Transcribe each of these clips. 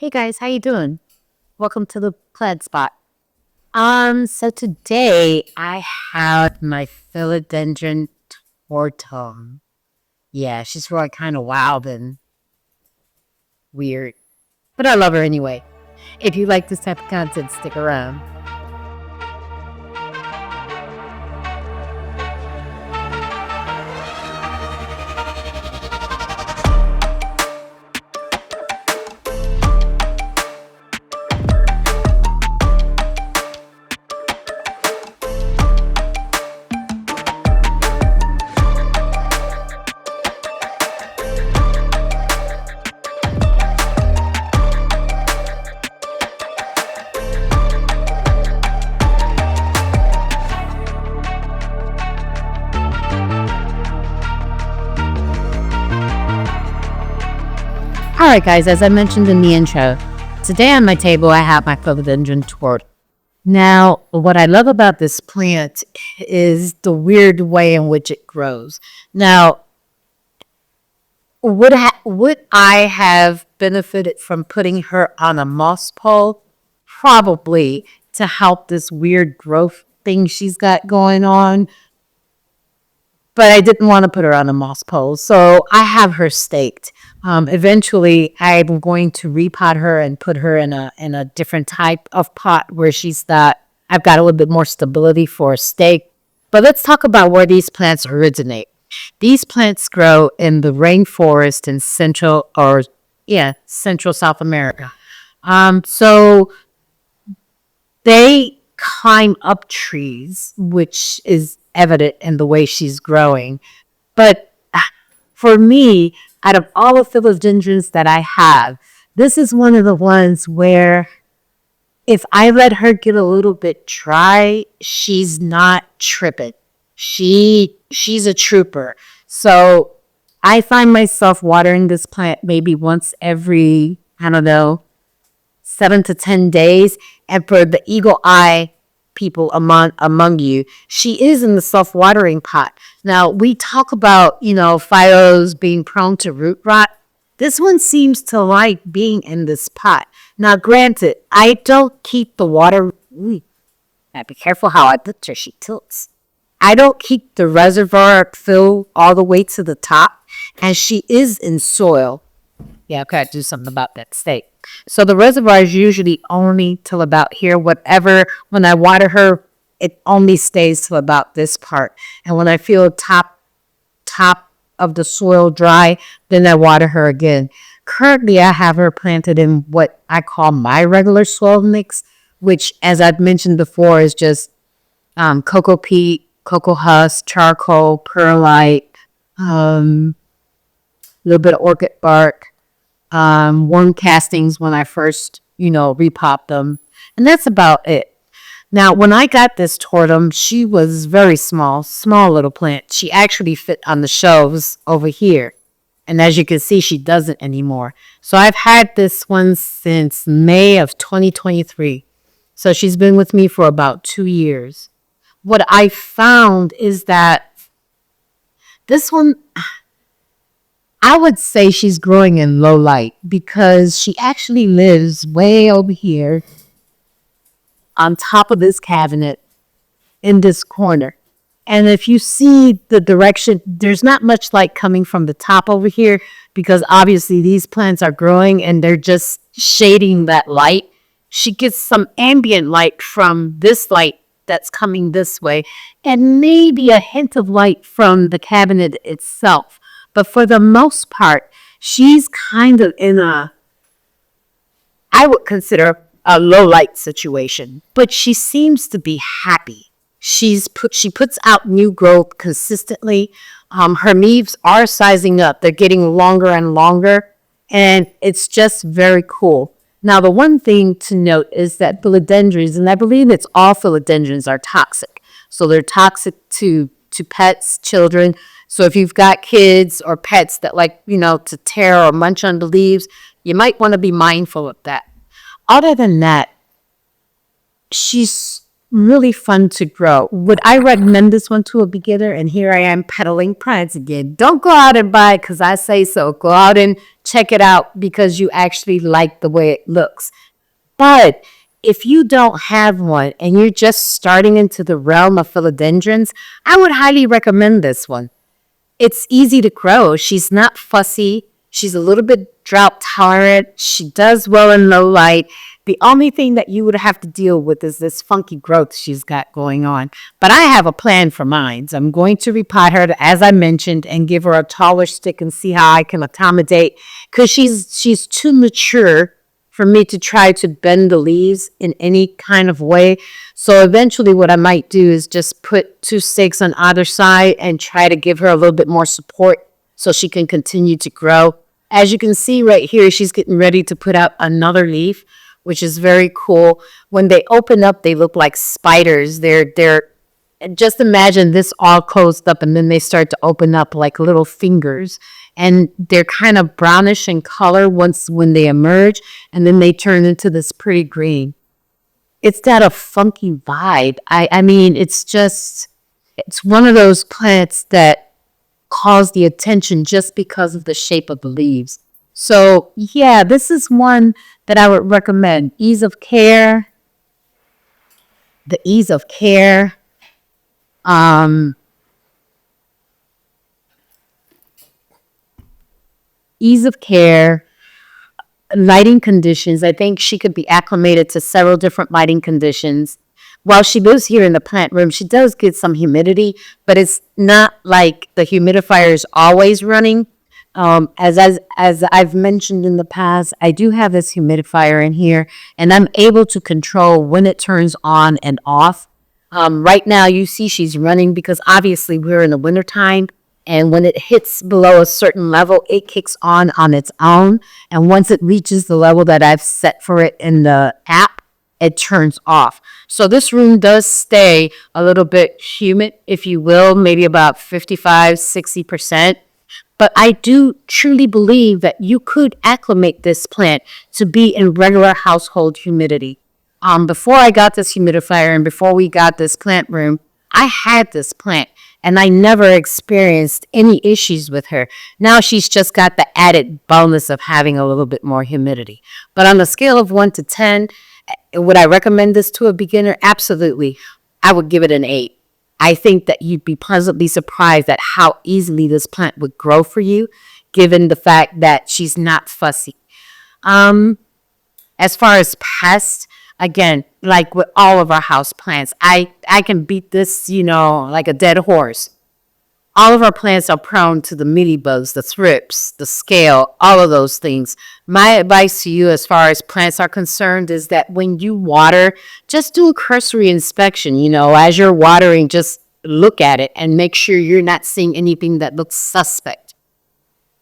Hey guys, how you doing? Welcome to the Plaid Spot. So today I have my Philodendron Tortum. Yeah, she's really kind of wild and weird, but I love her anyway. If you like this type of content, stick around. Alright guys, as I mentioned in the intro, today on my table I have my Philodendron Tortum. Now, what I love about this plant is the weird way in which it grows. Now, would I have benefited from putting her on a moss pole? Probably, to help this weird growth thing she's got going on. But I didn't want to put her on a moss pole, so I have her staked. Eventually, I'm going to repot her and put her in a different type of pot where I've got a little bit more stability for a stake. But let's talk about where these plants originate. These plants grow in the rainforest in Central South America. So they climb up trees, which is evident in the way she's growing. But for me, out of all the philodendrons that I have, this is one of the ones where if I let her get a little bit dry, she's not tripping. She's a trooper. So I find myself watering this plant maybe once every, I don't know, 7 to 10 days. And for the eagle eye people among you, she is in the self-watering pot. Now, we talk about, phytos being prone to root rot. This one seems to like being in this pot. Now, granted, I don't keep the water. Now, be careful how I lift her. She tilts. I don't keep the reservoir filled all the way to the top, and she is in soil. Yeah, I've got to do something about that stake. So the reservoir is usually only till about here. When I water her, it only stays till about this part. And when I feel top of the soil dry, then I water her again. Currently, I have her planted in what I call my regular soil mix, which, as I've mentioned before, is just cocoa peat, cocoa husk, charcoal, perlite, a little bit of orchid bark, worm castings when I first, repop them. And that's about it. Now, when I got this tortum, she was very small little plant. She actually fit on the shelves over here. And as you can see, she doesn't anymore. So I've had this one since May of 2023. So she's been with me for about 2 years. What I found is that this one, I would say she's growing in low light because she actually lives way over here on top of this cabinet in this corner. And if you see the direction, there's not much light coming from the top over here because obviously these plants are growing and they're just shading that light. She gets some ambient light from this light that's coming this way and maybe a hint of light from the cabinet itself. But for the most part, she's kind of in I would consider a low light situation, but she seems to be happy. She puts out new growth consistently. Her leaves are sizing up. They're getting longer and longer, and it's just very cool. Now, the one thing to note is that philodendrons, and I believe it's all philodendrons, are toxic. So they're toxic to pets, children. So if you've got kids or pets that like, to tear or munch on the leaves, you might want to be mindful of that. Other than that, she's really fun to grow. Would I recommend this one to a beginner? And here I am peddling plants again. Don't go out and buy it because I say so. Go out and check it out because you actually like the way it looks. But if you don't have one and you're just starting into the realm of philodendrons, I would highly recommend this one. It's easy to grow. She's not fussy. She's a little bit drought tolerant. She does well in low light. The only thing that you would have to deal with is this funky growth she's got going on. But I have a plan for mine. So I'm going to repot her, as I mentioned, and give her a taller stick and see how I can accommodate, because she's too mature for me to try to bend the leaves in any kind of way. So eventually what I might do is just put 2 stakes on either side and try to give her a little bit more support so she can continue to grow. As you can see right here, she's getting ready to put out another leaf, which is very cool. When they open up, they look like spiders. They're just imagine this all closed up and then they start to open up like little fingers, and they're kind of brownish in color when they emerge, and then they turn into this pretty green. It's got a funky vibe. I mean, it's one of those plants that calls the attention just because of the shape of the leaves. So yeah, this is one that I would recommend. The ease of care. Ease of care, lighting conditions. I think she could be acclimated to several different lighting conditions. While she lives here in the plant room, she does get some humidity, but it's not like the humidifier is always running. As I've mentioned in the past, I do have this humidifier in here, and I'm able to control when it turns on and off. Right now, you see she's running because obviously we're in the wintertime, and when it hits below a certain level, it kicks on its own. And once it reaches the level that I've set for it in the app, it turns off. So this room does stay a little bit humid, if you will, maybe about 55, 60%. But I do truly believe that you could acclimate this plant to be in regular household humidity. Before I got this humidifier and before we got this plant room, I had this plant and I never experienced any issues with her. Now she's just got the added bonus of having a little bit more humidity. But on a scale of 1 to 10, would I recommend this to a beginner? Absolutely. I would give it an 8. I think that you'd be pleasantly surprised at how easily this plant would grow for you, given the fact that she's not fussy. As far as pests, again, like with all of our house plants, I can beat this, like a dead horse. All of our plants are prone to the mealybugs, the thrips, the scale, all of those things. My advice to you as far as plants are concerned is that when you water, just do a cursory inspection. As you're watering, just look at it and make sure you're not seeing anything that looks suspect.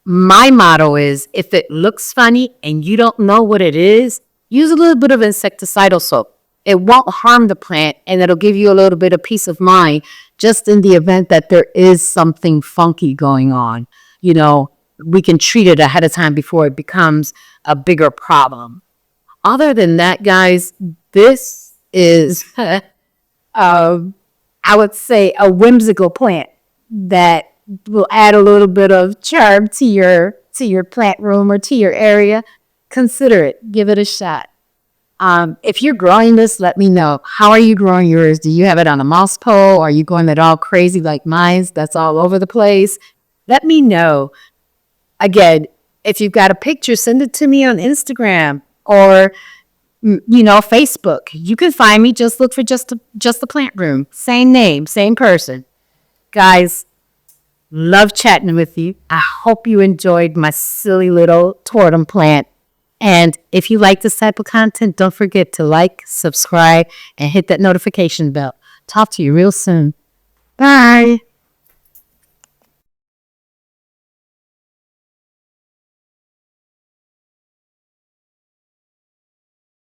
My motto is, if it looks funny and you don't know what it is, use a little bit of insecticidal soap. It won't harm the plant, and it'll give you a little bit of peace of mind just in the event that there is something funky going on. We can treat it ahead of time before it becomes a bigger problem. Other than that, guys, this is, I would say, a whimsical plant that will add a little bit of charm to your plant room or to your area. Consider it. Give it a shot. If you're growing this, let me know. How are you growing yours? Do you have it on a mouse pole? Are you going it all crazy like mine? That's all over the place. Let me know. Again, if you've got a picture, send it to me on Instagram or, Facebook. You can find me. Just look for just the plant room. Same name, same person. Guys, love chatting with you. I hope you enjoyed my silly little tortum plant. And if you like this type of content, don't forget to like, subscribe, and hit that notification bell. Talk to you real soon. Bye.